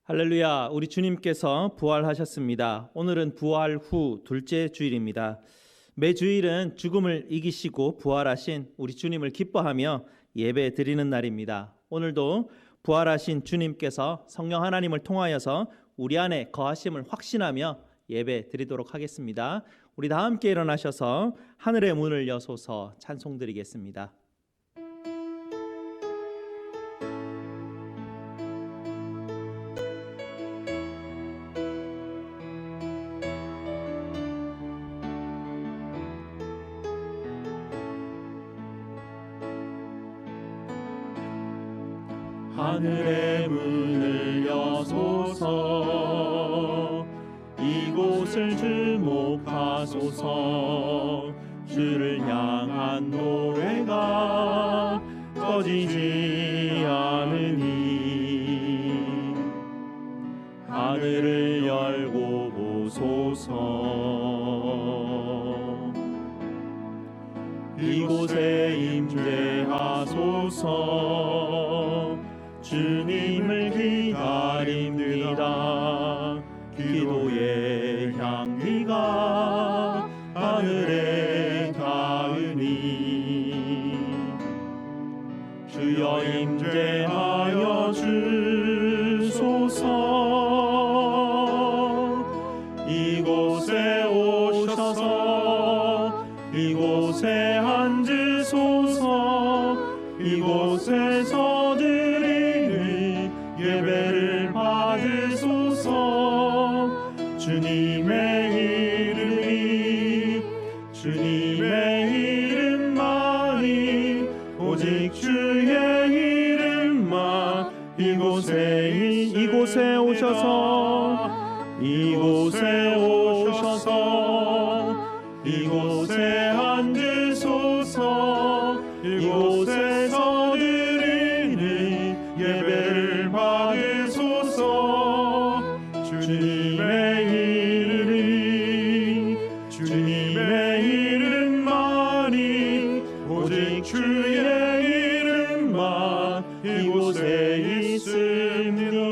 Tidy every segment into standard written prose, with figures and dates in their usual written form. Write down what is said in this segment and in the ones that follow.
할렐루야, 우리 주님께서 부활하셨습니다. 오늘은 부활 후 둘째 주일입니다. 매 주일은 죽음을 이기시고 부활하신 우리 주님을 기뻐하며 예배 드리는 날입니다. 오늘도 부활하신 주님께서 성령 하나님을 통하여서 우리 안에 거하심을 확신하며 예배 드리도록 하겠습니다. 우리 다 함께 일어나셔서 하늘의 문을 여소서 찬송 드리겠습니다. 하늘의 문을 여소서, 이곳을 주목하소서. 주를 향한 노래가 꺼지지 않으니 하늘을 열고 보소서. 이곳에 임재하소서. 주님을 기다립니다. 기도의 향기가 하늘에 닿으니 주여 임재하여 주소서. 이곳에 오셔서 이곳에 앉으소서. 이곳에서 예배를 받으소서. 주님의 이름만이 오직 주의 이름만. 이곳에 오셔서 이곳에 앉으소서. 이곳에서 드리는 예배를 받으소서. 주님의 이름만이 오직 주의 이름만 이곳에 있습니다.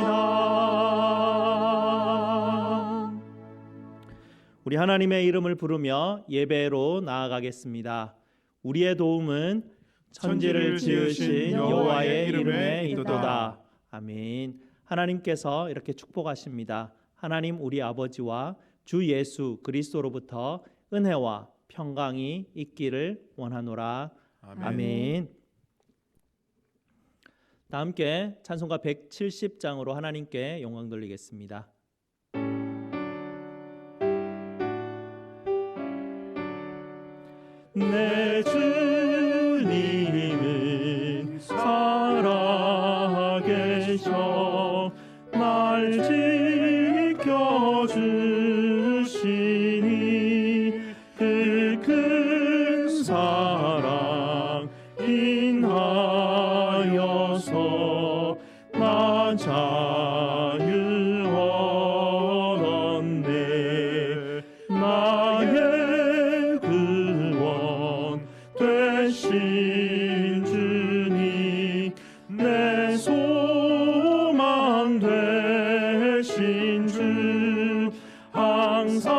우리 하나님의 이름을 부르며 예배로 나아가겠습니다. 우리의 도움은 천지를 지으신 여호와의 이름에 있도다. 아멘. 하나님께서 이렇게 축복하십니다. 하나님 우리 아버지와 주 예수 그리스도로부터 은혜와 평강이 있기를 원하노라. 아멘. 다 함께 찬송가 170장으로 하나님께 영광 돌리겠습니다. 내 주님은 살아계셔 날 지켜주시니 그 큰 사랑 인하여서 나 자유 얻었네. 나의 구원 되신 주님, 내 소망 되신 주, 항상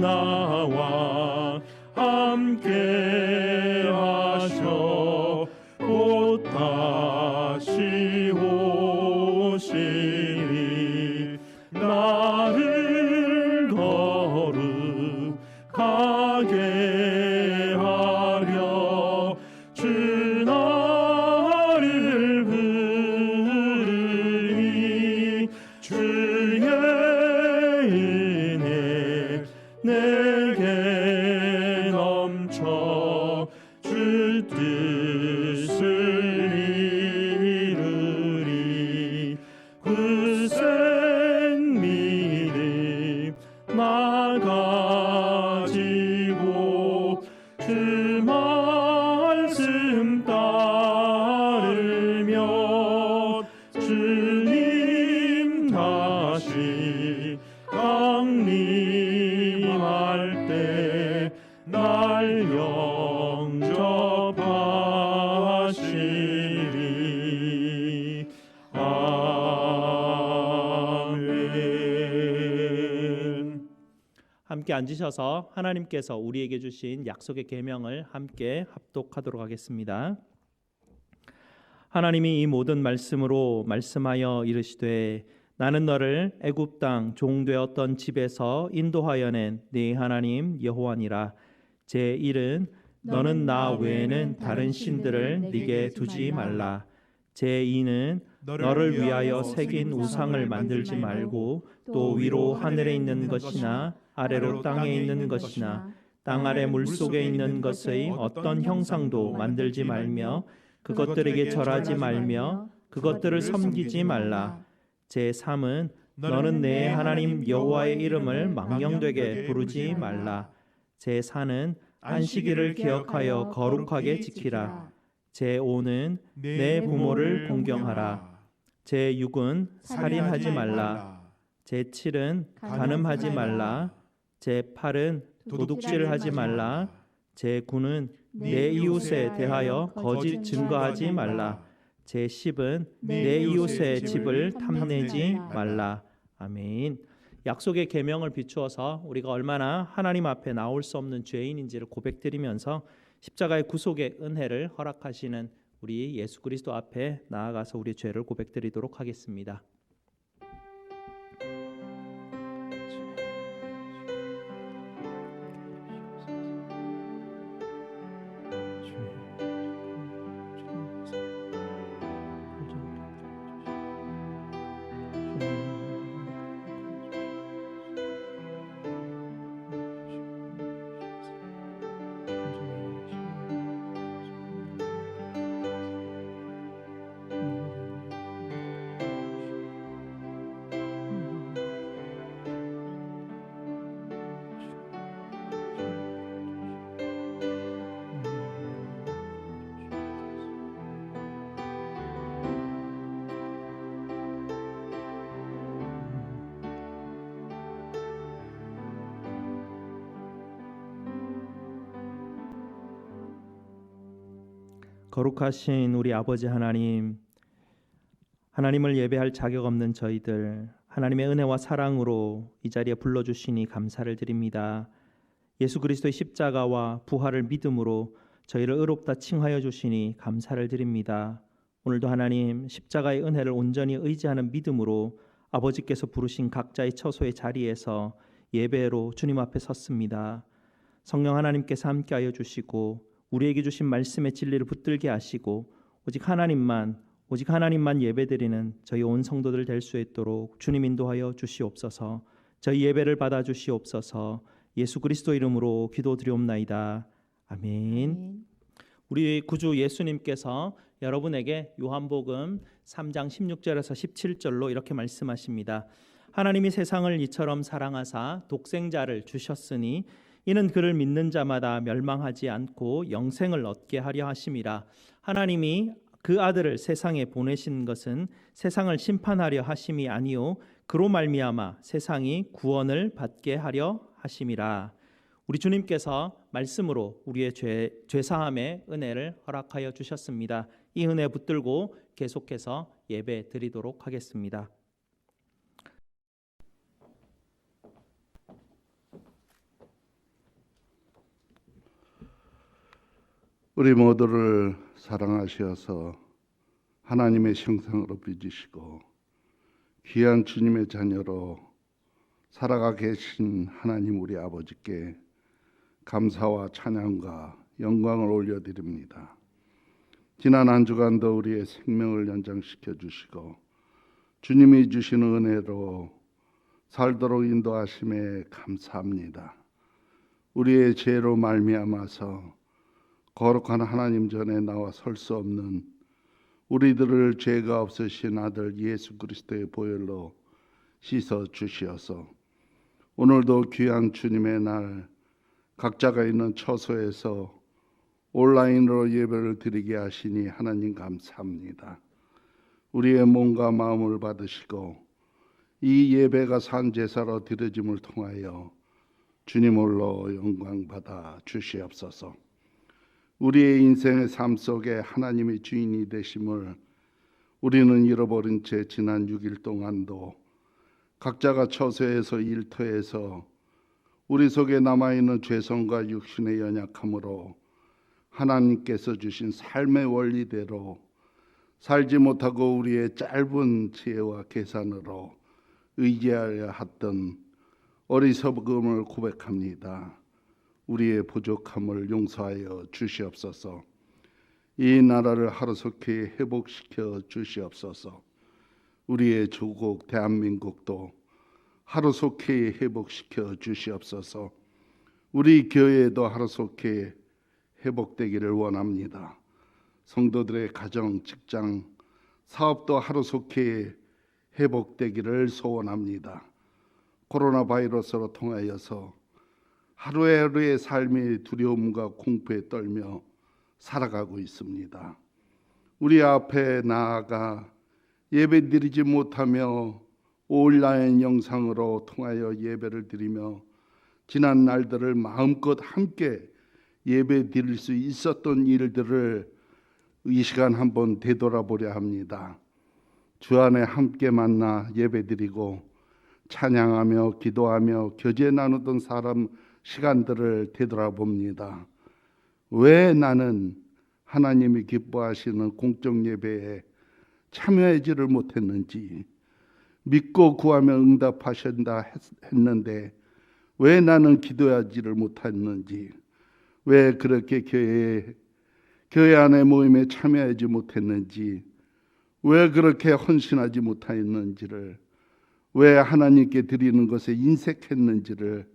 나와 함께 하셔 곧 다시 오시리. 나를 거룩하게 하려 주 나를 부르니. 주의 은혜 내게 넘쳐 주 뜻을 이루리. 굳센 믿음 나 가지 날 영접하시리. 아멘. 함께 앉으셔서 하나님께서 우리에게 주신 약속의 계명을 함께 합독하도록 하겠습니다. 하나님이 이 모든 말씀으로 말씀하여 이르시되 나는 너를 애굽 땅 종되었던 집에서 인도하여 낸 네 하나님 여호와니라. 제1은 너는 나 외에는 다른 신들을 네게 두지 말라. 제2는 너를 위하여 새긴 우상을 만들지 말고 또 위로 하늘에 있는 것이나 아래로 땅에 있는 것이나 땅 아래 물속에 있는 것의 어떤 형상도 만들지 말며 그것들에게 절하지 말며 그것들을 섬기지 말라. 제3은 너는 내 하나님 여호와의 이름을 망령되게 부르지 말라. 제4는 안식일을 기억하여 거룩하게 지키라. 제5는 내 부모를 공경하라. 제6은 살인하지 말라. 제7은 간음하지 말라. 제8은 도둑질하지 말라. 제9는 내 이웃에 대하여 거짓 증거하지 말라. 제10은 내 이웃의 집을 탐내지 말라. 아멘. 약속의 계명을 비추어서 우리가 얼마나 하나님 앞에 나올 수 없는 죄인인지를 고백드리면서 십자가의 구속의 은혜를 허락하시는 우리 예수 그리스도 앞에 나아가서 우리의 죄를 고백드리도록 하겠습니다. 거룩하신 우리 아버지 하나님, 하나님을 예배할 자격 없는 저희들 하나님의 은혜와 사랑으로 이 자리에 불러주시니 감사를 드립니다. 예수 그리스도의 십자가와 부활을 믿음으로 저희를 의롭다 칭하여 주시니 감사를 드립니다. 오늘도 하나님 십자가의 은혜를 온전히 의지하는 믿음으로 아버지께서 부르신 각자의 처소의 자리에서 예배로 주님 앞에 섰습니다. 성령 하나님께서 함께하여 주시고 우리에게 주신 말씀의 진리를 붙들게 하시고 오직 하나님만 예배드리는 저희 온 성도들 될 수 있도록 주님 인도하여 주시옵소서. 저희 예배를 받아 주시옵소서. 예수 그리스도 이름으로 기도드리옵나이다. 아멘. 우리 구주 예수님께서 여러분에게 요한복음 3장 16절에서 17절로 이렇게 말씀하십니다. 하나님이 세상을 이처럼 사랑하사 독생자를 주셨으니 이는 그를 믿는 자마다 멸망하지 않고 영생을 얻게 하려 하심이라. 하나님이 그 아들을 세상에 보내신 것은 세상을 심판하려 하심이 아니요 그로 말미암아 세상이 구원을 받게 하려 하심이라. 우리 주님께서 말씀으로 우리의 죄사함의 은혜를 허락하여 주셨습니다. 이 은혜 붙들고 계속해서 예배 드리도록 하겠습니다. 우리 모두를 사랑하셔서 하나님의 형상으로 빚으시고 귀한 주님의 자녀로 살아가 계신 하나님 우리 아버지께 감사와 찬양과 영광을 올려드립니다. 지난 한 주간도 우리의 생명을 연장시켜 주시고 주님이 주시는 은혜로 살도록 인도하심에 감사합니다. 우리의 죄로 말미암아서 거룩한 하나님 전에 나와 설 수 없는 우리들을 죄가 없으신 아들 예수 그리스도의 보혈로 씻어 주시어서 오늘도 귀한 주님의 날 각자가 있는 처소에서 온라인으로 예배를 드리게 하시니 하나님 감사합니다. 우리의 몸과 마음을 받으시고 이 예배가 산 제사로 드려짐을 통하여 주님 홀로 영광 받아 주시옵소서. 우리의 인생의 삶 속에 하나님의 주인이 되심을 우리는 잃어버린 채 지난 6일 동안도 각자가 처소에서 일터에서 우리 속에 남아있는 죄성과 육신의 연약함으로 하나님께서 주신 삶의 원리대로 살지 못하고 우리의 짧은 지혜와 계산으로 의지하려 했던 어리석음을 고백합니다. 우리의 부족함을 용서하여 주시옵소서. 이 나라를 하루속히 회복시켜 주시옵소서. 우리의 조국 대한민국도 하루속히 회복시켜 주시옵소서. 우리 교회도 하루속히 회복되기를 원합니다. 성도들의 가정, 직장, 사업도 하루속히 회복되기를 소원합니다. 코로나 바이러스로 통하여서 하루하루의 삶이 두려움과 공포에 떨며 살아가고 있습니다. 우리 앞에 나아가 예배 드리지 못하며 온라인 영상으로 통하여 예배를 드리며 지난 날들을 마음껏 함께 예배 드릴 수 있었던 일들을 이 시간 한번 되돌아보려 합니다. 주 안에 함께 만나 예배 드리고 찬양하며 기도하며 교제 나누던 사람 시간들을 되돌아봅니다. 왜 나는 하나님이 기뻐하시는 공적 예배에 참여하지를 못했는지, 믿고 구하면 응답하신다 했는데 왜 나는 기도하지를 못했는지, 왜 그렇게 교회 안에 모임에 참여하지 못했는지, 왜 그렇게 헌신하지 못했는지를, 왜 하나님께 드리는 것에 인색했는지를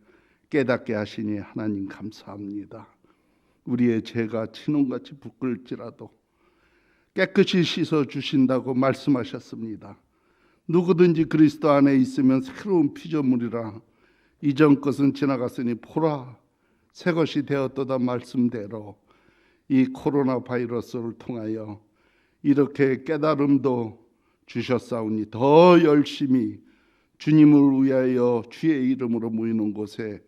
깨닫게 하시니 하나님 감사합니다. 우리의 죄가 진홍같이 부끄러울지라도 깨끗이 씻어 주신다고 말씀하셨습니다. 누구든지 그리스도 안에 있으면 새로운 피조물이라, 이전 것은 지나갔으니 보라 새 것이 되었도다 말씀대로 이 코로나 바이러스를 통하여 이렇게 깨달음도 주셨사오니 더 열심히 주님을 위하여 주의 이름으로 모이는 곳에,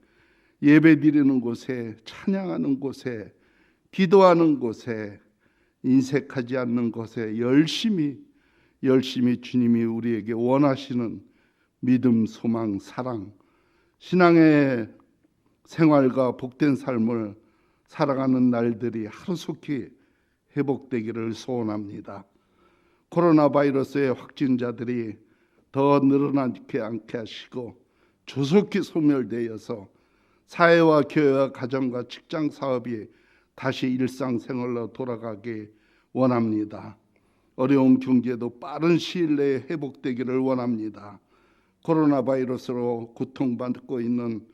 예배 드리는 곳에, 찬양하는 곳에, 기도하는 곳에, 인색하지 않는 곳에 열심히 주님이 우리에게 원하시는 믿음, 소망, 사랑, 신앙의 생활과 복된 삶을 살아가는 날들이 하루속히 회복되기를 소원합니다. 코로나 바이러스의 확진자들이 더 늘어나지 않게 하시고 조속히 소멸되어서 사회와 교회와 가정과 직장 사업이 다시 일상생활로 돌아가기 원합니다. 어려운 경제도 빠른 시일 내에 회복되기를 원합니다. 코로나 바이러스로 고통받고 있는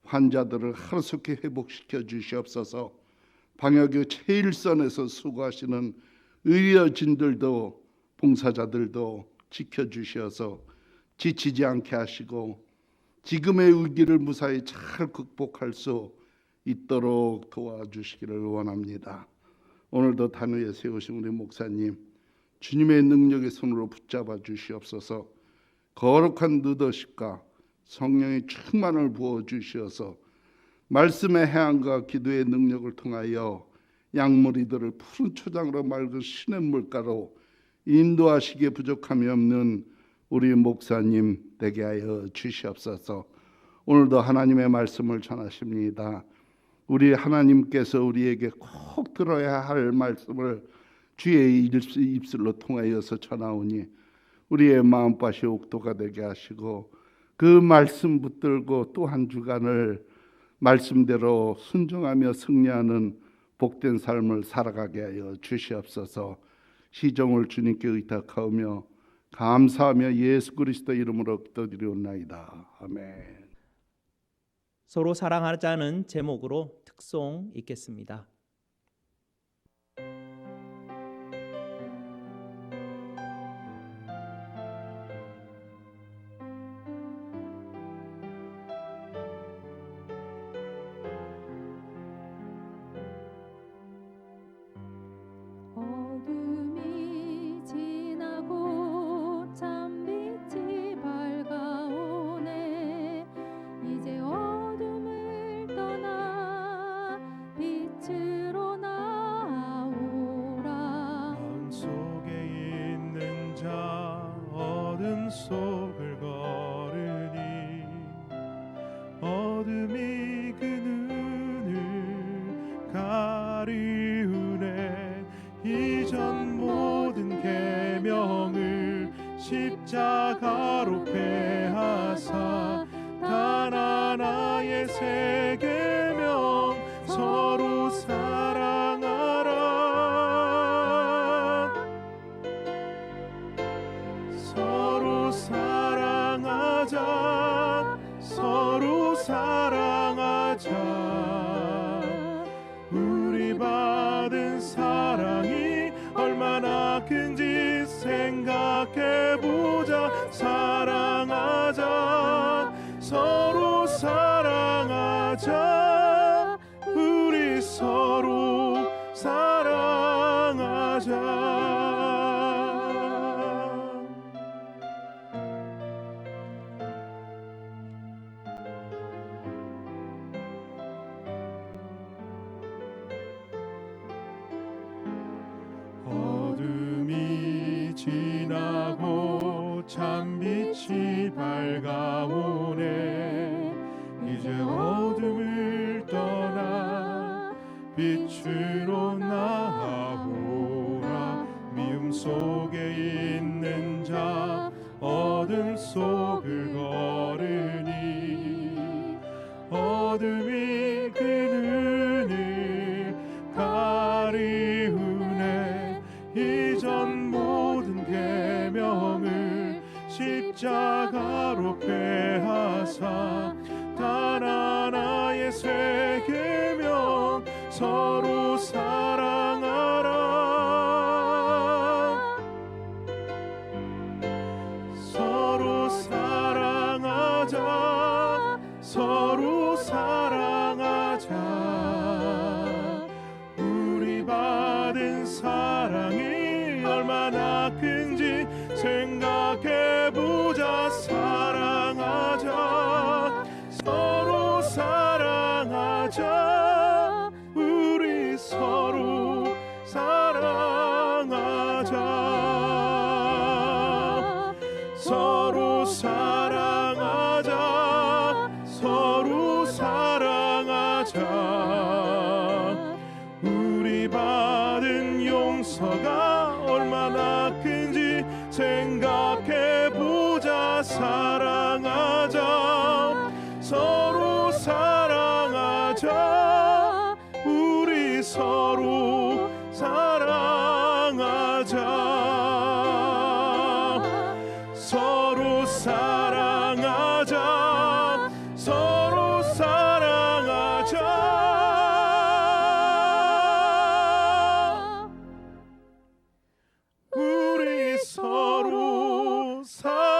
환자들을 하루속히 회복시켜 주시옵소서. 방역의 최일선에서 수고하시는 의료진들도 봉사자들도 지켜주셔서 지치지 않게 하시고 지금의 위기를 무사히 잘 극복할 수 있도록 도와주시기를 원합니다. 오늘도 단위에 세우신 우리 목사님 주님의 능력의 손으로 붙잡아 주시옵소서. 거룩한 리더십과 성령의 충만을 부어 주시어서 말씀의 해안과 기도의 능력을 통하여 양무리들을 푸른 초장으로 맑은 신의 물가로 인도하시기에 부족함이 없는 우리 목사님 되게 하여 주시옵소서. 오늘도 하나님의 말씀을 전하십니다. 우리 하나님께서 우리에게 꼭 들어야 할 말씀을 주의 입술로 통하여서 전하오니 우리의 마음밭이 옥토가 되게 하시고 그 말씀 붙들고 또 한 주간을 말씀대로 순종하며 승리하는 복된 삶을 살아가게 하여 주시옵소서. 시종을 주님께 의탁하며 감사하며 예수 그리스도 이름으로 기도드리옵나이다. 아멘. 서로 사랑하자는 제목으로 특송 읽겠습니다. 어둠이 지나고 찬빛이 밝아오네. 이제 어둠을 새 계명 서로 사랑하라. 서로 사랑하자. 서로 사랑하자. 우리 받은 사랑이 얼마나 큰지 생각해보자. 사랑하자. 서로 사랑하자. 우리 서로 사랑하자. 어둠이 지나고 참빛이 밝아오네. 이제 어둠을 떠나 빛으로 나아오라. 미움 속에 있는 자 어둠 속을 걸으니 어둠이 그 눈을 가리우네. 이전 모든 계명을 십자가로 폐하사 단 하나의 새 계명 서로 사랑하라. 서로 사랑하자. 서로 사랑하자. 우리 받은 사랑이 얼마나 큰지 생각해보자. 사랑하자. 서로 사랑하자. 우리 서로 사랑하자. 서로 사랑하자. 서로 사랑하자. 우리 받은 용서가 얼마나 큰지 생각해보자. 사랑하자. 서로 사랑하자. 우리 서로 사랑하자. 서로 사랑하자. 서로 사랑하자. 우리 서로 사랑하자.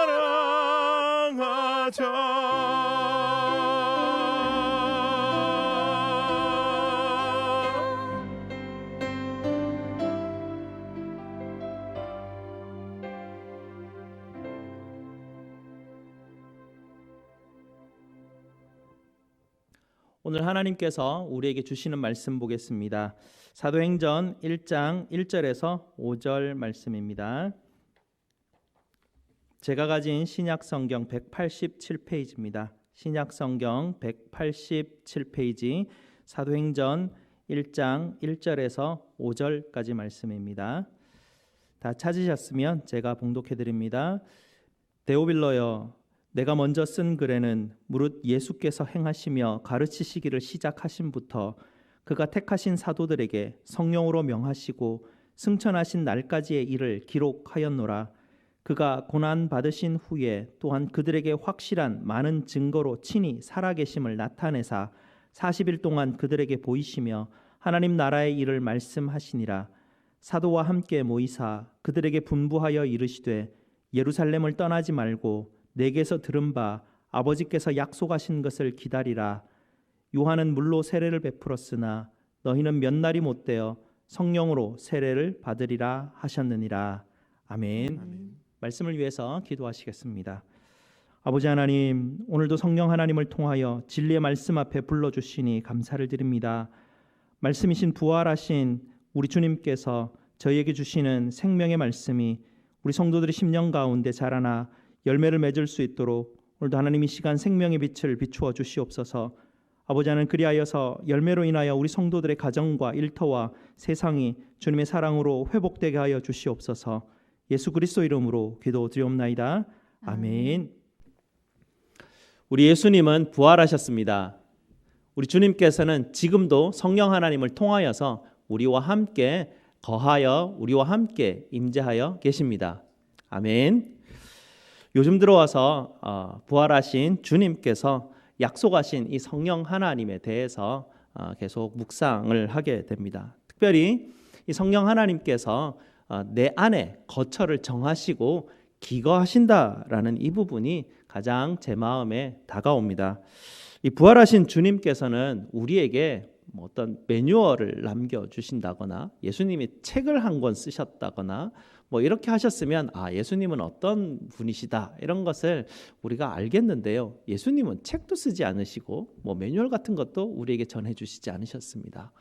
오늘 하나님께서 우리에게 주시는 말씀 보겠습니다. 사도행전 1장 1절에서 5절 말씀입니다. 제가 가진 신약 성경 187페이지입니다. 신약 성경 187페이지 사도행전 1장 1절에서 5절까지 말씀입니다. 다 찾으셨으면 제가 봉독해 드립니다. 데오빌러여, 내가 먼저 쓴 글에는 무릇 예수께서 행하시며 가르치시기를 시작하신부터 그가 택하신 사도들에게 성령으로 명하시고 승천하신 날까지의 일을 기록하였노라. 그가 고난 받으신 후에 또한 그들에게 확실한 많은 증거로 친히 살아계심을 나타내사 40일 동안 그들에게 보이시며 하나님 나라의 일을 말씀하시니라. 사도와 함께 모이사 그들에게 분부하여 이르시되 예루살렘을 떠나지 말고 내게서 들은 바 아버지께서 약속하신 것을 기다리라. 요한은 물로 세례를 베풀었으나 너희는 몇 날이 못되어 성령으로 세례를 받으리라 하셨느니라. 아멘. 말씀을 위해서 기도하시겠습니다. 아버지 하나님, 오늘도 성령 하나님을 통하여 진리의 말씀 앞에 불러주시니 감사를 드립니다. 말씀이신 부활하신 우리 주님께서 저희에게 주시는 생명의 말씀이 우리 성도들의 심령 가운데 자라나 열매를 맺을 수 있도록 오늘도 하나님 이 시간 생명의 빛을 비추어 주시옵소서. 아버지 하나님, 그리하여서 열매로 인하여 우리 성도들의 가정과 일터와 세상이 주님의 사랑으로 회복되게 하여 주시옵소서. 예수 그리스도 이름으로 기도드리옵나이다. 아멘. 우리 예수님은 부활하셨습니다. 우리 주님께서는 지금도 성령 하나님을 통하여서 우리와 함께 거하여 우리와 함께 임재하여 계십니다. 아멘. 요즘 들어와서 부활하신 주님께서 약속하신 이 성령 하나님에 대해서 계속 묵상을 하게 됩니다. 특별히 이 성령 하나님께서 내 안에 거처를 정하시고 기거하신다라는 이 부분이 가장 제 마음에 다가옵니다. 이 부활하신 주님께서는 우리에게 어떤 매뉴얼을 남겨주신다거나 예수님이 책을 한 권 쓰셨다거나 이렇게 하셨으면 예수님은 어떤 분이시다 이런 것을 우리가 알겠는데요. 예수님은 책도 쓰지 않으시고 매뉴얼 같은 것도 우리에게 전해주시지 않으셨습니다.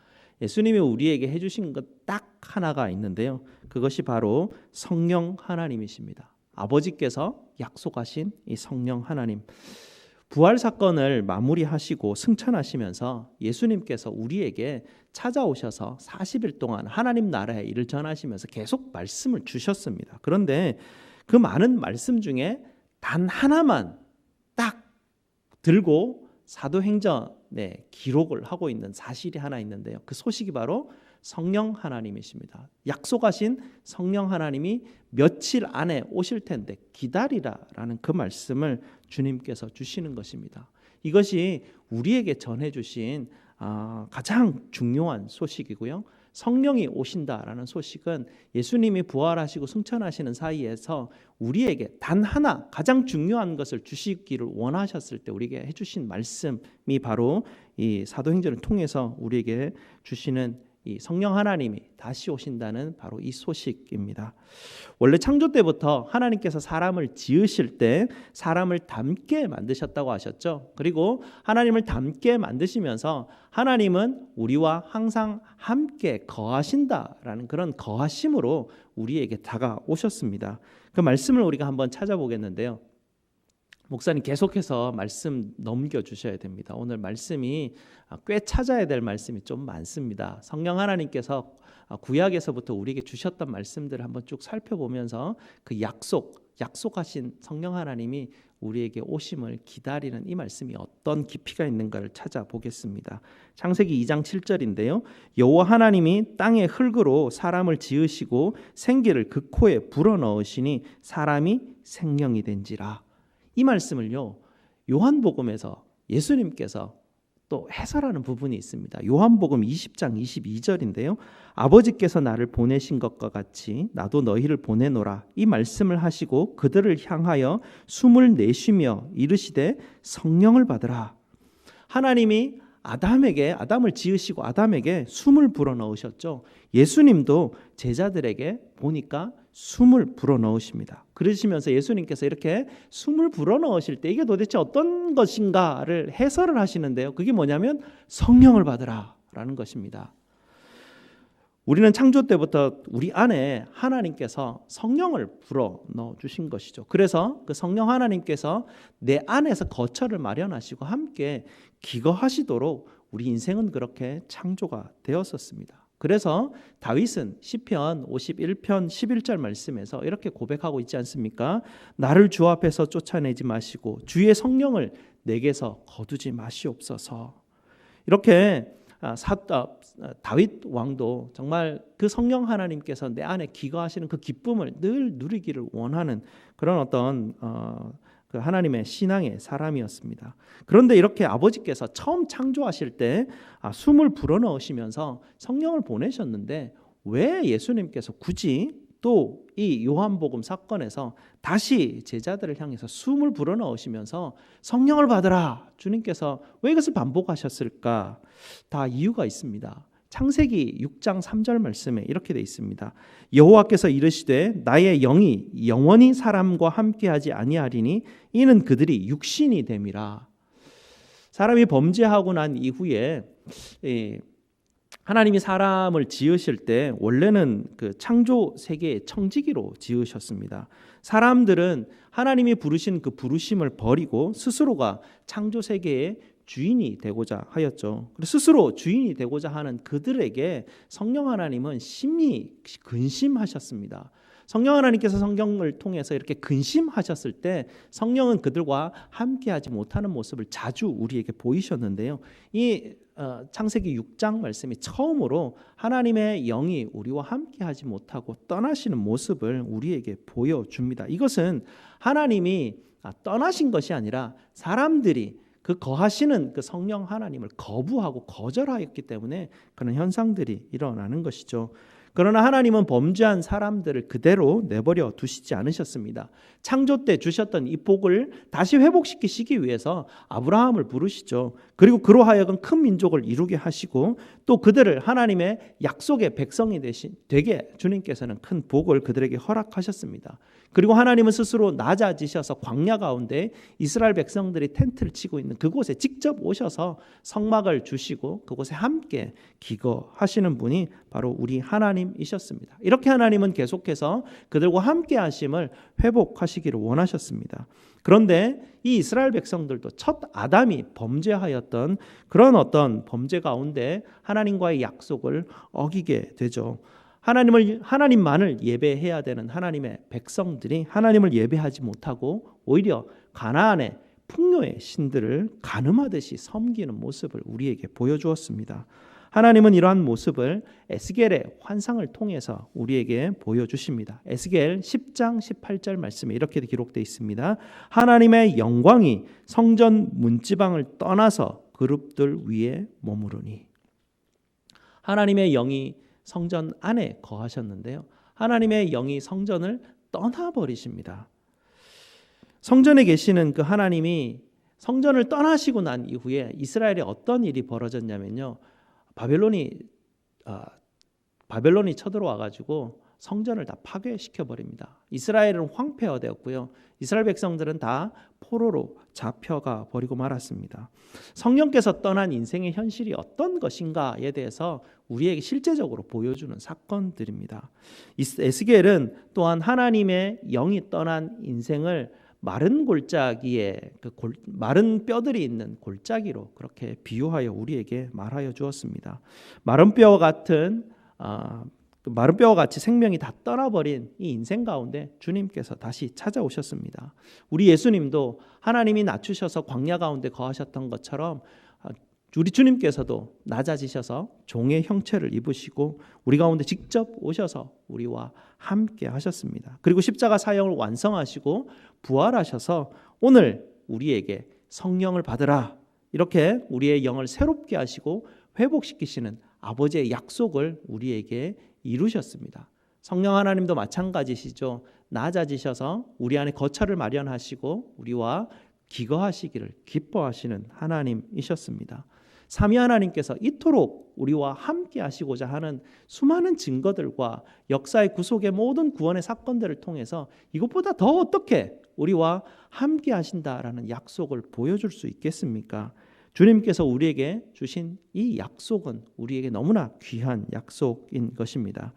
예수님이 우리에게 해주신 것 딱 하나가 있는데요. 그것이 바로 성령 하나님이십니다. 아버지께서 약속하신 이 성령 하나님. 부활 사건을 마무리하시고 승천하시면서 예수님께서 우리에게 찾아오셔서 40일 동안 하나님 나라의 일을 전하시면서 계속 말씀을 주셨습니다. 그런데 그 많은 말씀 중에 단 하나만 딱 들고 사도행전에 기록을 하고 있는 사실이 하나 있는데요. 그 소식이 바로 성령 하나님이십니다. 약속하신 성령 하나님이 며칠 안에 오실 텐데 기다리라라는 그 말씀을 주님께서 주시는 것입니다. 이것이 우리에게 전해주신 가장 중요한 소식이고요. 성령이 오신다라는 소식은 예수님이 부활하시고 승천하시는 사이에서 우리에게 단 하나 가장 중요한 것을 주시기를 원하셨을 때 우리에게 해주신 말씀이 바로 이 사도행전을 통해서 우리에게 주시는 이 성령 하나님이 다시 오신다는 바로 이 소식입니다. 원래 창조 때부터 하나님께서 사람을 지으실 때 사람을 닮게 만드셨다고 하셨죠. 그리고 하나님을 닮게 만드시면서 하나님은 우리와 항상 함께 거하신다라는 그런 거하심으로 우리에게 다가오셨습니다. 그 말씀을 우리가 한번 찾아보겠는데요. 목사님 계속해서 말씀 넘겨주셔야 됩니다. 오늘 말씀이 꽤 찾아야 될 말씀이 좀 많습니다. 성령 하나님께서 구약에서부터 우리에게 주셨던 말씀들을 한번 쭉 살펴보면서 그 약속하신 성령 하나님이 우리에게 오심을 기다리는 이 말씀이 어떤 깊이가 있는가를 찾아보겠습니다. 창세기 2장 7절인데요. 여호와 하나님이 땅의 흙으로 사람을 지으시고 생기를 그 코에 불어넣으시니 사람이 생명이 된지라. 이 말씀을요, 요한복음에서 예수님께서 또 해설하는 부분이 있습니다. 요한복음 20장 22절인데요. 아버지께서 나를 보내신 것과 같이 나도 너희를 보내노라. 이 말씀을 하시고 그들을 향하여 숨을 내쉬며 이르시되 성령을 받으라. 하나님이 아담을 지으시고 아담에게 숨을 불어넣으셨죠. 예수님도 제자들에게 보니까 숨을 불어넣으십니다. 그러시면서 예수님께서 이렇게 숨을 불어넣으실 때 이게 도대체 어떤 것인가를 해설을 하시는데요. 그게 뭐냐면 성령을 받으라라는 것입니다. 우리는 창조 때부터 우리 안에 하나님께서 성령을 불어넣어 주신 것이죠. 그래서 그 성령 하나님께서 내 안에서 거처를 마련하시고 함께 기거하시도록 우리 인생은 그렇게 창조가 되었었습니다. 그래서 다윗은 시편 51편 11절 말씀에서 이렇게 고백하고 있지 않습니까? 나를 주 앞에서 쫓아내지 마시고 주의 성령을 내게서 거두지 마시옵소서. 이렇게 다윗 왕도 정말 그 성령 하나님께서 내 안에 기거하시는 그 기쁨을 늘 누리기를 원하는 그런 어떤 그 하나님의 신앙의 사람이었습니다. 그런데 이렇게 아버지께서 처음 창조하실 때 숨을 불어넣으시면서 성령을 보내셨는데 왜 예수님께서 굳이 또 이 요한복음 사건에서 다시 제자들을 향해서 숨을 불어넣으시면서 성령을 받으라 주님께서 왜 이것을 반복하셨을까? 다 이유가 있습니다. 창세기 6장 3절 말씀에 이렇게 돼 있습니다. 여호와께서 이르시되 나의 영이 영원히 사람과 함께하지 아니하리니 이는 그들이 육신이 됨이라. 사람이 범죄하고 난 이후에 하나님이 사람을 지으실 때 원래는 그 창조 세계의 청지기로 지으셨습니다. 사람들은 하나님이 부르신 그 부르심을 버리고 스스로가 창조 세계의 주인이 되고자 하였죠. 스스로 주인이 되고자 하는 그들에게 성령 하나님은 심히 근심하셨습니다. 성령 하나님께서 성경을 통해서 이렇게 근심하셨을 때 성령은 그들과 함께하지 못하는 모습을 자주 우리에게 보이셨는데요. 이 창세기 6장 말씀이 처음으로 하나님의 영이 우리와 함께하지 못하고 떠나시는 모습을 우리에게 보여줍니다. 이것은 하나님이 떠나신 것이 아니라 사람들이 그 거하시는 그 성령 하나님을 거부하고 거절하였기 때문에 그런 현상들이 일어나는 것이죠. 그러나 하나님은 범죄한 사람들을 그대로 내버려 두시지 않으셨습니다. 창조 때 주셨던 이 복을 다시 회복시키시기 위해서 아브라함을 부르시죠. 그리고 그로 하여금 큰 민족을 이루게 하시고 또 그들을 하나님의 약속의 백성이 되게 주님께서는 큰 복을 그들에게 허락하셨습니다. 그리고 하나님은 스스로 낮아지셔서 광야 가운데 이스라엘 백성들이 텐트를 치고 있는 그곳에 직접 오셔서 성막을 주시고 그곳에 함께 기거하시는 분이 바로 우리 하나님이셨습니다. 이렇게 하나님은 계속해서 그들과 함께 하심을 회복하시기를 원하셨습니다. 그런데 이 이스라엘 백성들도 첫 아담이 범죄하였던 그런 어떤 범죄 가운데 하나님과의 약속을 어기게 되죠. 하나님만을 예배해야 되는 하나님의 백성들이 하나님을 예배하지 못하고 오히려 가나안의 풍요의 신들을 간음하듯이 섬기는 모습을 우리에게 보여주었습니다. 하나님은 이러한 모습을 에스겔의 환상을 통해서 우리에게 보여주십니다. 에스겔 10장 18절 말씀에 이렇게 기록되어 있습니다. 하나님의 영광이 성전 문지방을 떠나서 그룹들 위에 머무르니. 하나님의 영이 성전 안에 거하셨는데요. 하나님의 영이 성전을 떠나버리십니다. 성전에 계시는 그 하나님이 성전을 떠나시고 난 이후에 이스라엘에 어떤 일이 벌어졌냐면요. 바벨론이 쳐들어와 가지고 성전을 다 파괴시켜 버립니다. 이스라엘은 황폐화되었고요. 이스라엘 백성들은 다 포로로 잡혀가 버리고 말았습니다. 성령께서 떠난 인생의 현실이 어떤 것인가에 대해서 우리에게 실제적으로 보여주는 사건들입니다. 에스겔은 또한 하나님의 영이 떠난 인생을 마른 골짜기에 마른 뼈들이 있는 골짜기로 그렇게 비유하여 우리에게 말하여 주었습니다. 마른 뼈와 같이 생명이 다 떠나버린 이 인생 가운데 주님께서 다시 찾아오셨습니다. 우리 예수님도 하나님이 낮추셔서 광야 가운데 거하셨던 것처럼 우리 주님께서도 낮아지셔서 종의 형체를 입으시고 우리 가운데 직접 오셔서 우리와 함께 하셨습니다. 그리고 십자가 사역을 완성하시고 부활하셔서 오늘 우리에게 성령을 받으라 이렇게 우리의 영을 새롭게 하시고 회복시키시는 아버지의 약속을 우리에게 이루셨습니다. 성령 하나님도 마찬가지시죠. 낮아지셔서 우리 안에 거처를 마련하시고 우리와 기거하시기를 기뻐하시는 하나님이셨습니다. 삼위 하나님께서 이토록 우리와 함께 하시고자 하는 수많은 증거들과 역사의 구속의 모든 구원의 사건들을 통해서 이것보다 더 어떻게 우리와 함께 하신다라는 약속을 보여줄 수 있겠습니까? 주님께서 우리에게 주신 이 약속은 우리에게 너무나 귀한 약속인 것입니다.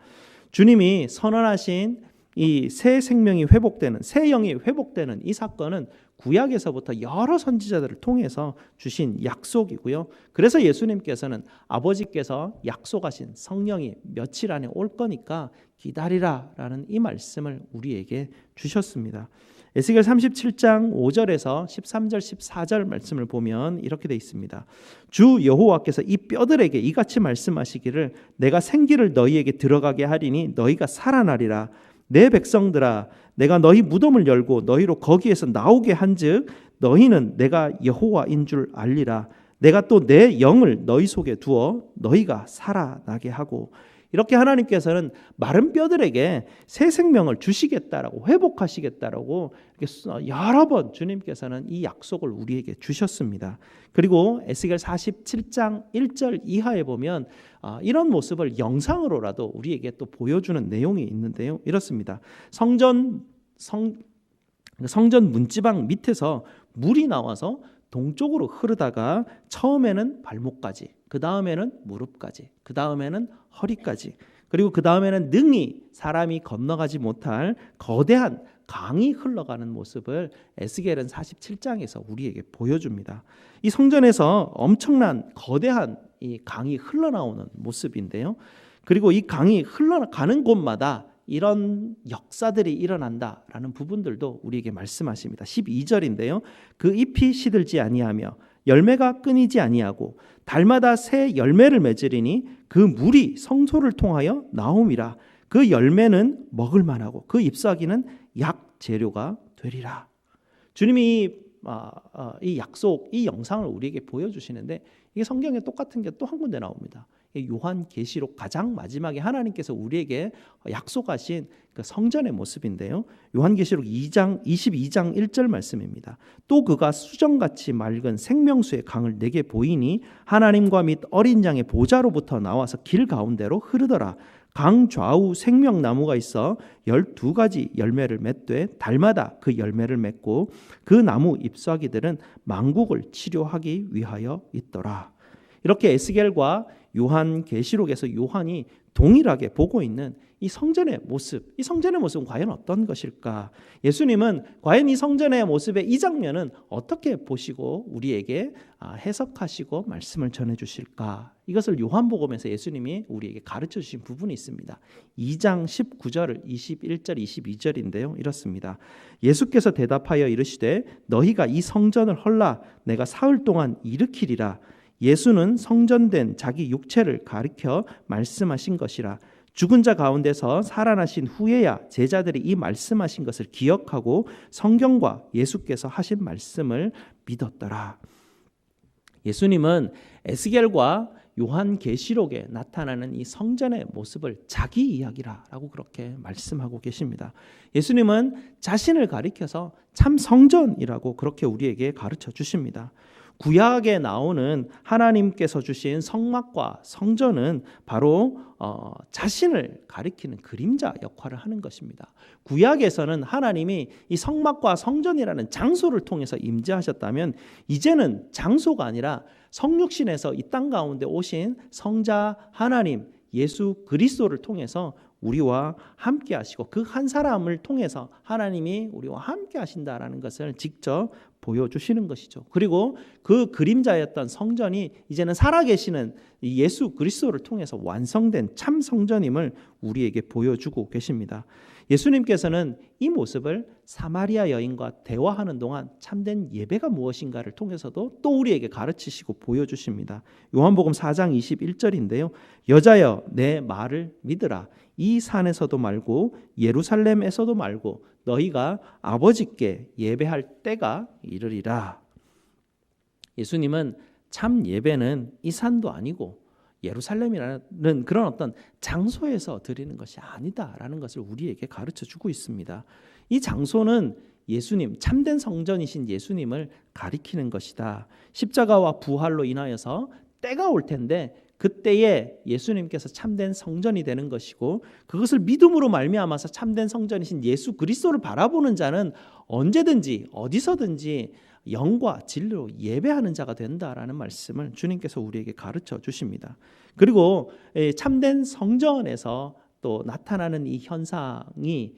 주님이 선언하신 이 새 생명이 회복되는 새 영이 회복되는 이 사건은 구약에서부터 여러 선지자들을 통해서 주신 약속이고요. 그래서 예수님께서는 아버지께서 약속하신 성령이 며칠 안에 올 거니까 기다리라라는 이 말씀을 우리에게 주셨습니다. 에스겔 37장 5절에서 13절 14절 말씀을 보면 이렇게 돼 있습니다. 주 여호와께서 이 뼈들에게 이같이 말씀하시기를 내가 생기를 너희에게 들어가게 하리니 너희가 살아나리라. 내 백성들아 내가 너희 무덤을 열고 너희로 거기에서 나오게 한즉 너희는 내가 여호와인 줄 알리라. 내가 또 내 영을 너희 속에 두어 너희가 살아나게 하고. 이렇게 하나님께서는 마른 뼈들에게 새 생명을 주시겠다라고 회복하시겠다라고 이렇게 여러 번 주님께서는 이 약속을 우리에게 주셨습니다. 그리고 에스겔 47장 1절 이하에 보면 이런 모습을 영상으로라도 우리에게 또 보여주는 내용이 있는데요. 이렇습니다. 성전 문지방 밑에서 물이 나와서 동쪽으로 흐르다가 처음에는 발목까지, 그 다음에는 무릎까지, 그 다음에는 허리까지, 그리고 그 다음에는 능히 사람이 건너가지 못할 거대한 강이 흘러가는 모습을 에스겔은 47장에서 우리에게 보여줍니다. 이 성전에서 엄청난 거대한 이 강이 흘러나오는 모습인데요. 그리고 이 강이 흘러가는 곳마다 이런 역사들이 일어난다라는 부분들도 우리에게 말씀하십니다. 12절인데요. 그 잎이 시들지 아니하며 열매가 끊이지 아니하고 달마다 새 열매를 맺으리니 그 물이 성소를 통하여 나옴이라. 그 열매는 먹을 만하고 그 잎사귀는 약 재료가 되리라. 주님이 이 약속, 이 영상을 우리에게 보여주시는데 이게 성경에 똑같은 게 또 한 군데 나옵니다. 요한계시록 가장 마지막에 하나님께서 우리에게 약속하신 그 성전의 모습인데요. 요한계시록 22장 1절 말씀입니다. 또 그가 수정같이 맑은 생명수의 강을 내게 보이니 하나님과 및 어린 양의 보좌로부터 나와서 길 가운데로 흐르더라. 강 좌우 생명나무가 있어 12가지 열매를 맺되 달마다 그 열매를 맺고 그 나무 잎사귀들은 만국을 치료하기 위하여 있더라. 이렇게 에스겔과 요한계시록에서 요한이 동일하게 보고 있는 이 성전의 모습, 이 성전의 모습은 과연 어떤 것일까? 예수님은 과연 이 성전의 모습의 이 장면은 어떻게 보시고 우리에게 해석하시고 말씀을 전해주실까? 이것을 요한복음에서 예수님이 우리에게 가르쳐 주신 부분이 있습니다. 2장 19절, 21절, 22절인데요. 이렇습니다. 예수께서 대답하여 이르시되 너희가 이 성전을 헐라 내가 사흘 동안 일으키리라. 예수는 성전된 자기 육체를 가리켜 말씀하신 것이라. 죽은 자 가운데서 살아나신 후에야 제자들이 이 말씀하신 것을 기억하고 성경과 예수께서 하신 말씀을 믿었더라. 예수님은 에스겔과 요한계시록에 나타나는 이 성전의 모습을 자기 이야기라고 그렇게 말씀하고 계십니다. 예수님은 자신을 가리켜서 참 성전이라고 그렇게 우리에게 가르쳐 주십니다. 구약에 나오는 하나님께서 주신 성막과 성전은 바로 자신을 가리키는 그림자 역할을 하는 것입니다. 구약에서는 하나님이 이 성막과 성전이라는 장소를 통해서 임재하셨다면 이제는 장소가 아니라 성육신에서 이 땅 가운데 오신 성자 하나님 예수 그리스도를 통해서 우리와 함께 하시고 그 한 사람을 통해서 하나님이 우리와 함께 하신다라는 것을 직접 보여주시는 것이죠. 그리고 그 그림자였던 성전이 이제는 살아계시는 예수 그리스도를 통해서 완성된 참 성전임을 우리에게 보여주고 계십니다. 예수님께서는 이 모습을 사마리아 여인과 대화하는 동안 참된 예배가 무엇인가를 통해서도 또 우리에게 가르치시고 보여주십니다. 요한복음 4장 21절인데요. 여자여 내 말을 믿으라. 이 산에서도 말고 예루살렘에서도 말고 너희가 아버지께 예배할 때가 이르리라. 예수님은 참 예배는 이 산도 아니고 예루살렘이라는 그런 어떤 장소에서 드리는 것이 아니다라는 것을 우리에게 가르쳐 주고 있습니다. 이 장소는 예수님, 참된 성전이신 예수님을 가리키는 것이다. 십자가와 부활로 인하여서 때가 올 텐데 그때에 예수님께서 참된 성전이 되는 것이고 그것을 믿음으로 말미암아서 참된 성전이신 예수 그리스도를 바라보는 자는 언제든지 어디서든지 영과 진리로 예배하는 자가 된다라는 말씀을 주님께서 우리에게 가르쳐 주십니다. 그리고 참된 성전에서 또 나타나는 이 현상이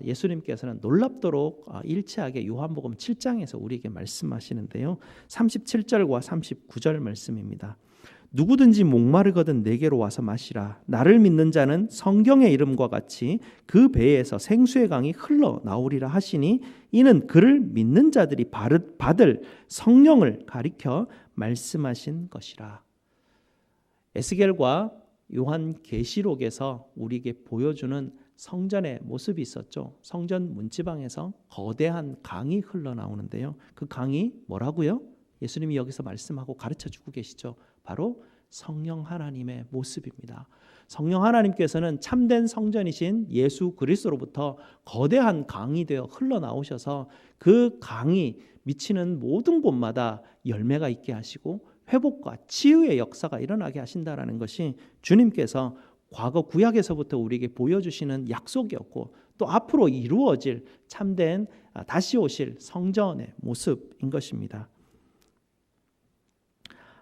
예수님께서는 놀랍도록 일치하게 요한복음 7장에서 우리에게 말씀하시는데요. 37절과 39절 말씀입니다. 누구든지 목마르거든 내게로 와서 마시라. 나를 믿는 자는 성경의 이름과 같이 그 배에서 생수의 강이 흘러나오리라 하시니 이는 그를 믿는 자들이 받을 성령을 가리켜 말씀하신 것이라. 에스겔과 요한계시록에서 우리에게 보여주는 성전의 모습이 있었죠. 성전 문지방에서 거대한 강이 흘러나오는데요. 그 강이 뭐라고요? 예수님이 여기서 말씀하고 가르쳐주고 계시죠. 바로 성령 하나님의 모습입니다. 성령 하나님께서는 참된 성전이신 예수 그리스도로부터 거대한 강이 되어 흘러나오셔서 그 강이 미치는 모든 곳마다 열매가 있게 하시고 회복과 치유의 역사가 일어나게 하신다라는 것이 주님께서 과거 구약에서부터 우리에게 보여주시는 약속이었고 또 앞으로 이루어질 참된 다시 오실 성전의 모습인 것입니다.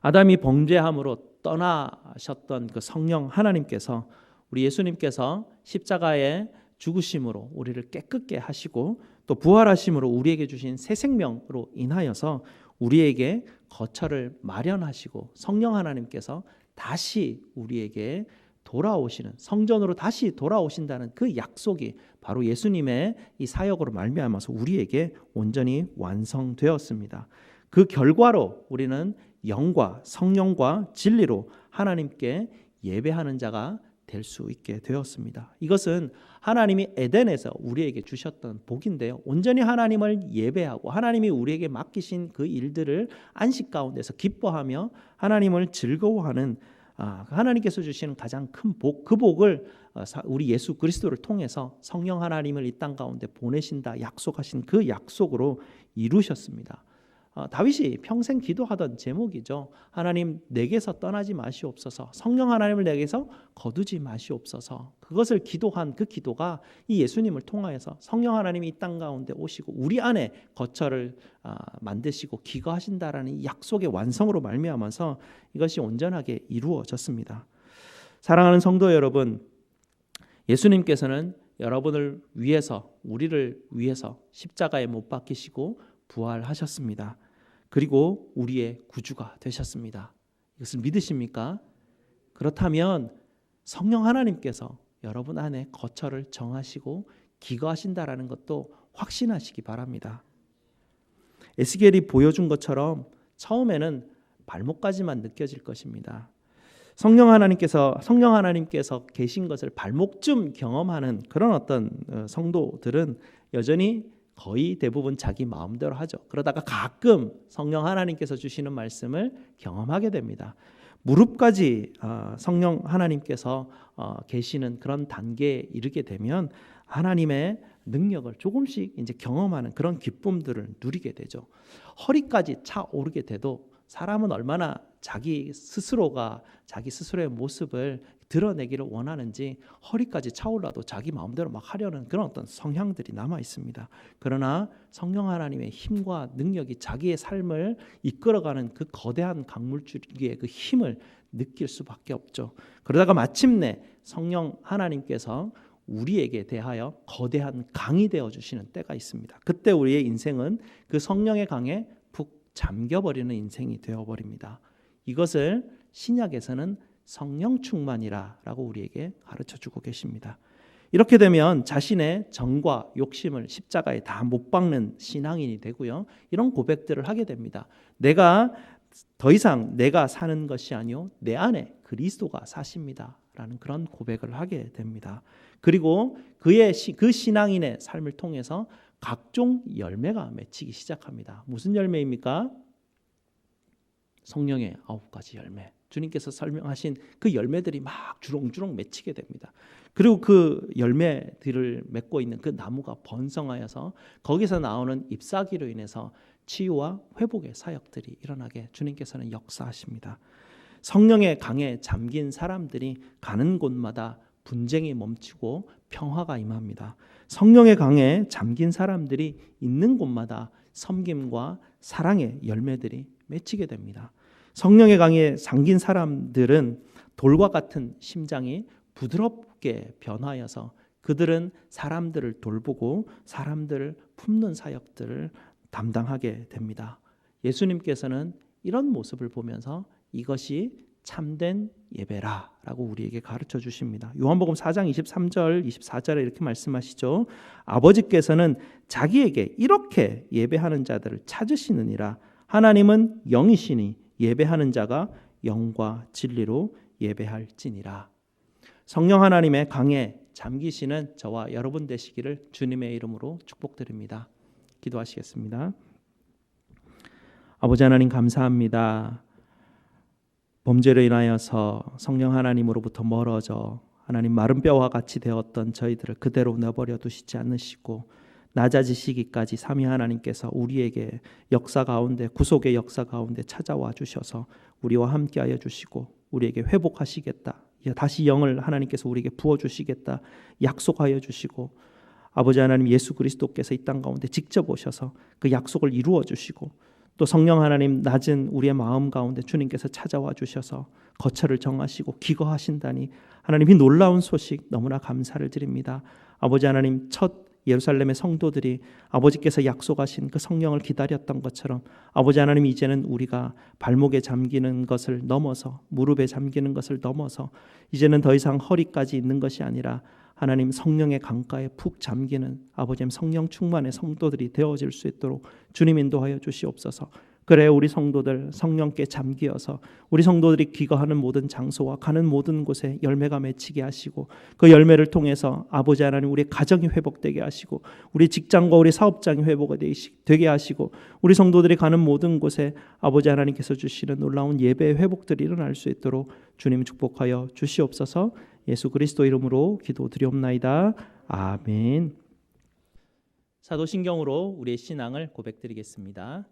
아담이 범죄함으로 떠나셨던 그 성령 하나님께서 우리 예수님께서 십자가의 죽으심으로 우리를 깨끗게 하시고 또 부활하심으로 우리에게 주신 새 생명으로 인하여서 우리에게 거처를 마련하시고 성령 하나님께서 다시 우리에게 돌아오시는, 성전으로 다시 돌아오신다는 그 약속이 바로 예수님의 이 사역으로 말미암아서 우리에게 온전히 완성되었습니다. 그 결과로 우리는 영과 성령과 진리로 하나님께 예배하는 자가 될 수 있게 되었습니다. 이것은 하나님이 에덴에서 우리에게 주셨던 복인데요. 온전히 하나님을 예배하고 하나님이 우리에게 맡기신 그 일들을 안식 가운데서 기뻐하며 하나님을 즐거워하는 하나님께서 주시는 가장 큰 복, 그 복을 우리 예수 그리스도를 통해서 성령 하나님을 이 땅 가운데 보내신다 약속하신 그 약속으로 이루셨습니다. 다윗이 평생 기도하던 제목이죠. 하나님 내게서 떠나지 마시옵소서. 성령 하나님을 내게서 거두지 마시옵소서. 그것을 기도한 그 기도가 이 예수님을 통하여서 성령 하나님이 이 땅 가운데 오시고 우리 안에 거처를 만드시고 기거하신다라는 이 약속의 완성으로 말미암아서 이것이 온전하게 이루어졌습니다. 사랑하는 성도 여러분, 예수님께서는 여러분을 위해서, 우리를 위해서 십자가에 못 박히시고 부활하셨습니다. 그리고 우리의 구주가 되셨습니다. 이것을 믿으십니까? 그렇다면 성령 하나님께서 여러분 안에 거처를 정하시고 기거하신다라는 것도 확신하시기 바랍니다. 에스겔이 보여준 것처럼 처음에는 발목까지만 느껴질 것입니다. 성령 하나님께서 계신 것을 발목쯤 경험하는 그런 어떤 성도들은 여전히 거의 대부분 자기 마음대로 하죠. 그러다가 가끔 성령 하나님께서 주시는 말씀을 경험하게 됩니다. 무릎까지 성령 하나님께서 계시는 그런 단계에 이르게 되면 하나님의 능력을 조금씩 이제 경험하는 그런 기쁨들을 누리게 되죠. 허리까지 차오르게 돼도 사람은 얼마나 자기 스스로의 모습을 드러내기를 원하는지 허리까지 차올라도 자기 마음대로 막 하려는 그런 어떤 성향들이 남아 있습니다. 그러나 성령 하나님의 힘과 능력이 자기의 삶을 이끌어가는 그 거대한 강물줄기의 그 힘을 느낄 수밖에 없죠. 그러다가 마침내 성령 하나님께서 우리에게 대하여 거대한 강이 되어 주시는 때가 있습니다. 그때 우리의 인생은 그 성령의 강에 푹 잠겨버리는 인생이 되어버립니다. 이것을 신약에서는 성령 충만이라고 우리에게 가르쳐주고 계십니다. 이렇게 되면 자신의 정과 욕심을 십자가에 다 못 박는 신앙인이 되고요. 이런 고백들을 하게 됩니다. 내가 더 이상 내가 사는 것이 아니요 내 안에 그리스도가 사십니다. 라는 그런 고백을 하게 됩니다. 그리고 그 신앙인의 삶을 통해서 각종 열매가 맺히기 시작합니다. 무슨 열매입니까? 성령의 9가지 열매. 주님께서 설명하신 그 열매들이 막 주렁주렁 맺히게 됩니다. 그리고 그 열매들을 맺고 있는 그 나무가 번성하여서 거기서 나오는 잎사귀로 인해서 치유와 회복의 사역들이 일어나게 주님께서는 역사하십니다. 성령의 강에 잠긴 사람들이 가는 곳마다 분쟁이 멈추고 평화가 임합니다. 성령의 강에 잠긴 사람들이 있는 곳마다 섬김과 사랑의 열매들이 맺히게 됩니다. 성령의 강에 잠긴 사람들은 돌과 같은 심장이 부드럽게 변하여서 그들은 사람들을 돌보고 사람들을 품는 사역들을 담당하게 됩니다. 예수님께서는 이런 모습을 보면서 이것이 참된 예배라라고 우리에게 가르쳐 주십니다. 요한복음 4장 23절 24절에 이렇게 말씀하시죠. 아버지께서는 자기에게 이렇게 예배하는 자들을 찾으시느니라. 하나님은 영이시니 예배하는 자가 영과 진리로 예배할지니라. 성령 하나님의 강에 잠기시는 저와 여러분 되시기를 주님의 이름으로 축복드립니다. 기도하시겠습니다. 아버지 하나님 감사합니다. 범죄로 인하여서 성령 하나님으로부터 멀어져 하나님 마른 뼈와 같이 되었던 저희들을 그대로 내버려 두시지 않으시고 낮아지시기까지 삼위 하나님께서 우리에게 역사 가운데 구속의 역사 가운데 찾아와 주셔서 우리와 함께하여 주시고 우리에게 회복하시겠다. 다시 영을 하나님께서 우리에게 부어주시겠다. 약속하여 주시고 아버지 하나님 예수 그리스도께서 이 땅 가운데 직접 오셔서 그 약속을 이루어 주시고 또 성령 하나님 낮은 우리의 마음 가운데 주님께서 찾아와 주셔서 거처를 정하시고 기거하신다니 하나님 이 놀라운 소식 너무나 감사를 드립니다. 아버지 하나님 첫 예루살렘의 성도들이 아버지께서 약속하신 그 성령을 기다렸던 것처럼 아버지 하나님, 이제는 우리가 발목에 잠기는 것을 넘어서, 무릎에 잠기는 것을 넘어서 이제는 더 이상 허리까지 있는 것이 아니라 하나님 성령의 강가에 푹 잠기는 아버지 성령 충만의 성도들이 되어질 수 있도록 주님 인도하여 주시옵소서. 그래 우리 성도들 성령께 잠기어서 우리 성도들이 귀거하는 모든 장소와 가는 모든 곳에 열매가 맺히게 하시고, 그 열매를 통해서 아버지 하나님 우리 가정이 회복되게 하시고, 우리 직장과 우리 사업장이 회복되게 하시고, 우리 성도들이 가는 모든 곳에 아버지 하나님께서 주시는 놀라운 예배의 회복들이 일어날 수 있도록 주님 축복하여 주시옵소서. 예수 그리스도 이름으로 기도드리옵나이다. 아멘. 사도신경으로 우리의 신앙을 고백드리겠습니다.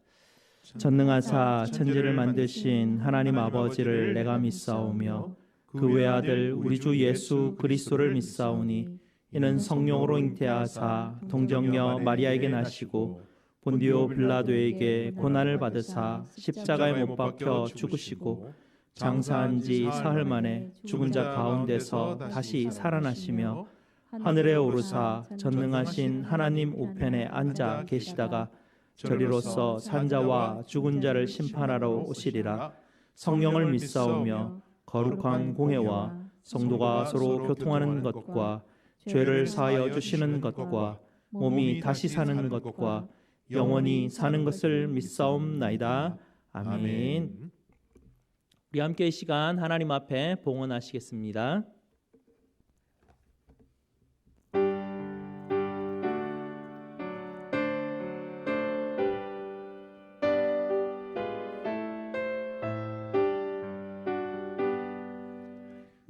전능하사 천지를 만드신 하나님 아버지를 내가 믿사오며 그 외아들 우리 주 예수 그리스도를 믿사오니 이는 성령으로 잉태하사 동정녀 마리아에게 나시고 본디오 빌라도에게 고난을 받으사 십자가에 못 박혀 죽으시고 장사한 지 사흘 만에 죽은 자 가운데서 다시 살아나시며 하늘에 오르사 전능하신 하나님 우편에 앉아 계시다가 저리로서 산자와 죽은 자를 심판하러 오시리라. 성령을 믿사오며 거룩한 공회와 성도가 서로 교통하는 것과 죄를 사하여 주시는 것과 몸이 다시 사는 것과 영원히 사는 것을 믿사옵나이다. 아멘. 우리 함께 이 시간 하나님 앞에 봉헌하시겠습니다.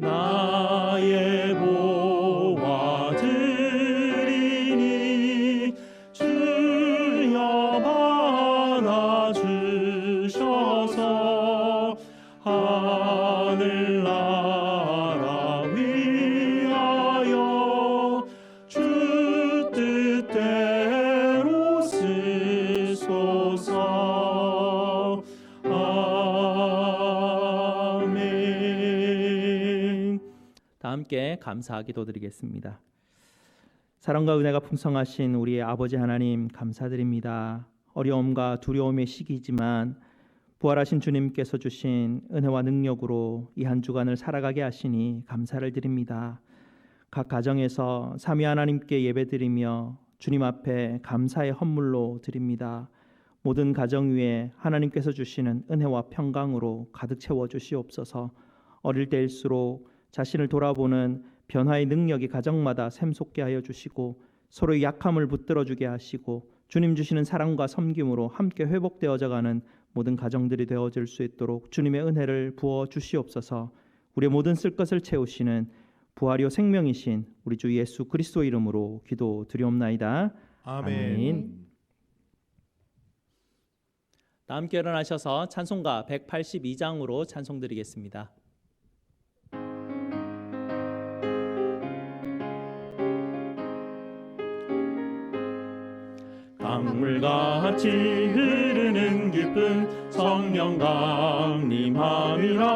나의 보화 드리니 주여 받아주셔서 하늘나라 위하여 주 뜻대로 쓰소서. 다 함께 감사 기도드리겠습니다. 사랑과 은혜가 풍성하신 우리의 아버지 하나님, 감사드립니다. 어려움과 두려움의 시기지만 부활하신 주님께서 주신 은혜와 능력으로 이 한 주간을 살아가게 하시니 감사를 드립니다. 각 가정에서 삼위 하나님께 예배드리며 주님 앞에 감사의 헌물로 드립니다. 모든 가정 위에 하나님께서 주시는 은혜와 평강으로 가득 채워 주시옵소서. 어릴 때일수록 자신을 돌아보는 변화의 능력이 가정마다 샘솟게 하여 주시고, 서로의 약함을 붙들어주게 하시고, 주님 주시는 사랑과 섬김으로 함께 회복되어져 가는 모든 가정들이 되어질 수 있도록 주님의 은혜를 부어 주시옵소서. 우리의 모든 쓸 것을 채우시는 부활이요 생명이신 우리 주 예수 그리스도 이름으로 기도드리옵나이다. 아멘. 다 함께 일어나셔서 찬송가 182장으로 찬송드리겠습니다. 강물같이 흐르는 깊은 성령 강림함이라.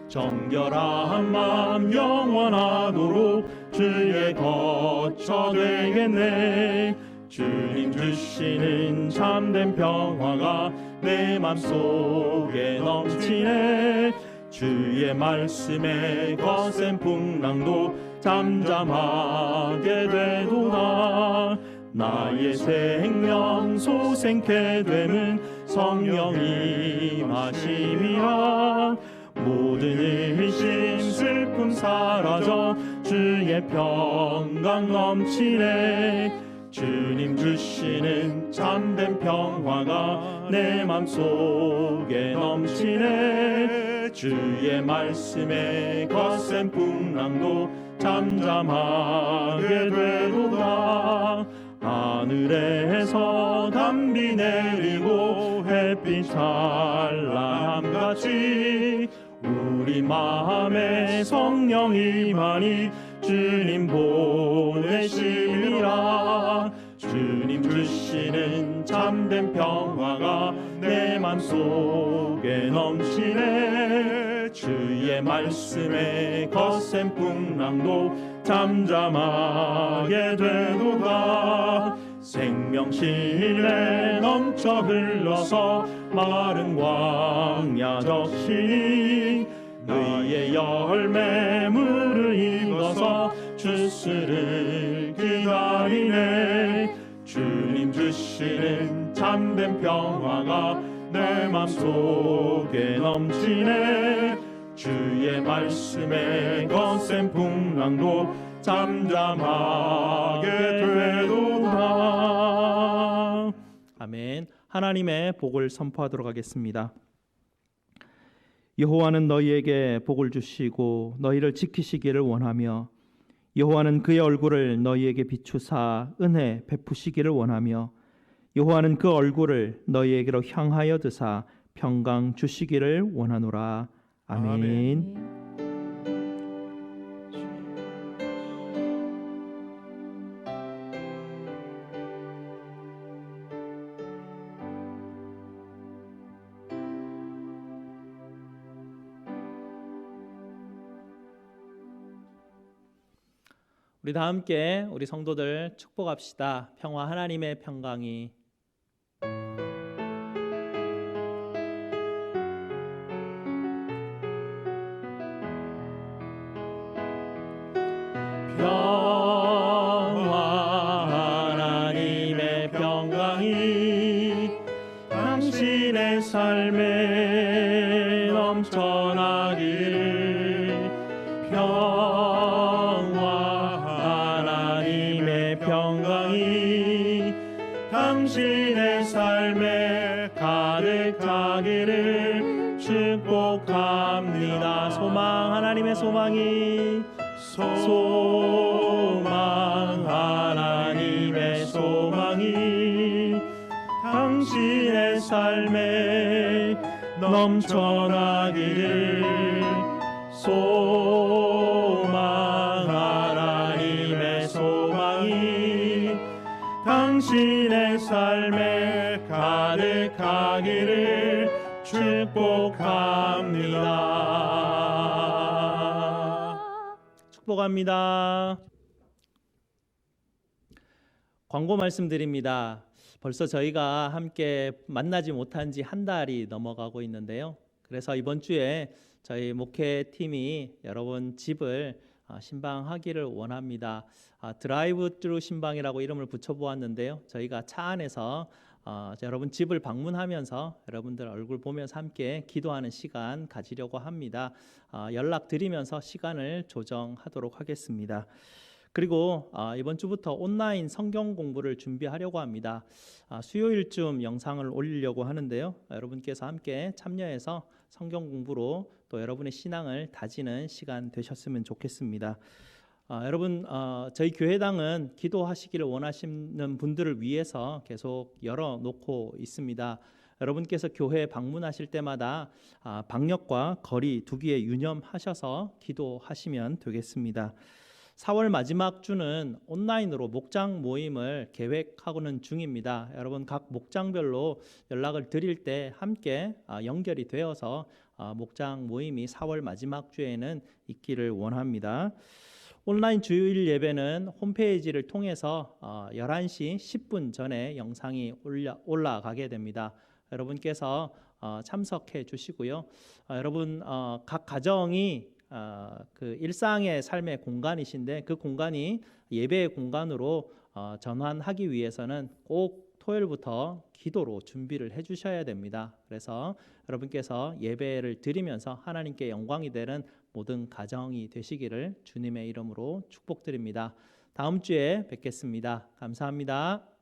정결한 마음 영원하도록 주의 거처 되겠네. 주님 주시는 참된 평화가 내 맘속에 넘치네. 주의 말씀에 거센 풍랑도 잠잠하게 되도다. 나의 생명 소생케 되는 성령이 마심이라. 모든 의심 슬픔 사라져 주의 평강 넘치네. 주님 주시는 참된 평화가 내 맘속에 넘치네. 주의 말씀에 거센 풍랑도 잠잠하게 되도다. 하늘에서 담비 내리고 햇빛 찬란함같이 우리 마음에 성령이 많이 주님 보내심이라. 주님 주시는 참된 평화가 내 맘속에 넘치네. 주의 말씀에 거센 풍랑도 잠잠하게 되도다. 생명실에 넘쳐 흘러서 마른 광야 적시니 너의 열매 물을 익어서 주스를 기다리네. 주님 주시는 참된 평화가 내 맘속에 넘치네. 주의 말씀에 거센 풍랑도 잠잠하게 되도다. 아멘. 하나님의 복을 선포하도록 하겠습니다. 여호와는 너희에게 복을 주시고 너희를 지키시기를 원하며 여호와는 그의 얼굴을 너희에게 비추사 은혜 베푸시기를 원하며 여호와는 그 얼굴을 너희에게로 향하여 드사 평강 주시기를 원하노라. 아멘. 아멘. 우리 다 함께 우리 성도들 축복합시다. 평화 하나님의 평강이 평화 하나님의 평강이 당신의 삶에 넘쳐나기를. 평화 하나님의 평강이 당신의 삶에 가득하기를 축복합니다. 소망 하나님의 소망이 소망 하나님의 소망이 당신의 삶에 넘쳐나기를. 소망 하나님의 소망이 당신의 삶에 가득하기를 축복합니다. 축복합니다. 광고 말씀드립니다. 벌써 저희가 함께 만나지 못한 지 한 달이 넘어가고 있는데요. 그래서 이번 주에 저희 목회팀이 여러분 집을 신방하기를 원합니다. 드라이브 트루 신방이라고 이름을 붙여보았는데요. 저희가 차 안에서 여러분 집을 방문하면서 여러분들 얼굴 보면서 함께 기도하는 시간 가지려고 합니다. 연락드리면서 시간을 조정하도록 하겠습니다. 그리고 이번 주부터 온라인 성경 공부를 준비하려고 합니다. 수요일쯤 영상을 올리려고 하는데요. 여러분께서 함께 참여해서 성경 공부로 또 여러분의 신앙을 다지는 시간 되셨으면 좋겠습니다. 여러분 저희 교회당은 기도하시기를 원하시는 분들을 위해서 계속 열어놓고 있습니다. 여러분께서 교회 방문하실 때마다 방역과 거리 두기에 유념하셔서 기도하시면 되겠습니다. 4월 마지막 주는 온라인으로 목장 모임을 계획하고는 중입니다. 여러분 각 목장별로 연락을 드릴 때 함께 연결이 되어서 목장 모임이 4월 마지막 주에는 있기를 원합니다. 온라인 주일 예배는 홈페이지를 통해서 11시 10분 전에 영상이 올라가게 됩니다. 여러분께서 참석해 주시고요. 여러분 각 가정이 그 일상의 삶의 공간이신데 그 공간이 예배의 공간으로 전환하기 위해서는 꼭 토요일부터 기도로 준비를 해 주셔야 됩니다. 그래서 여러분께서 예배를 드리면서 하나님께 영광이 되는 모든 가정이 되시기를 주님의 이름으로 축복드립니다. 다음 주에 뵙겠습니다. 감사합니다.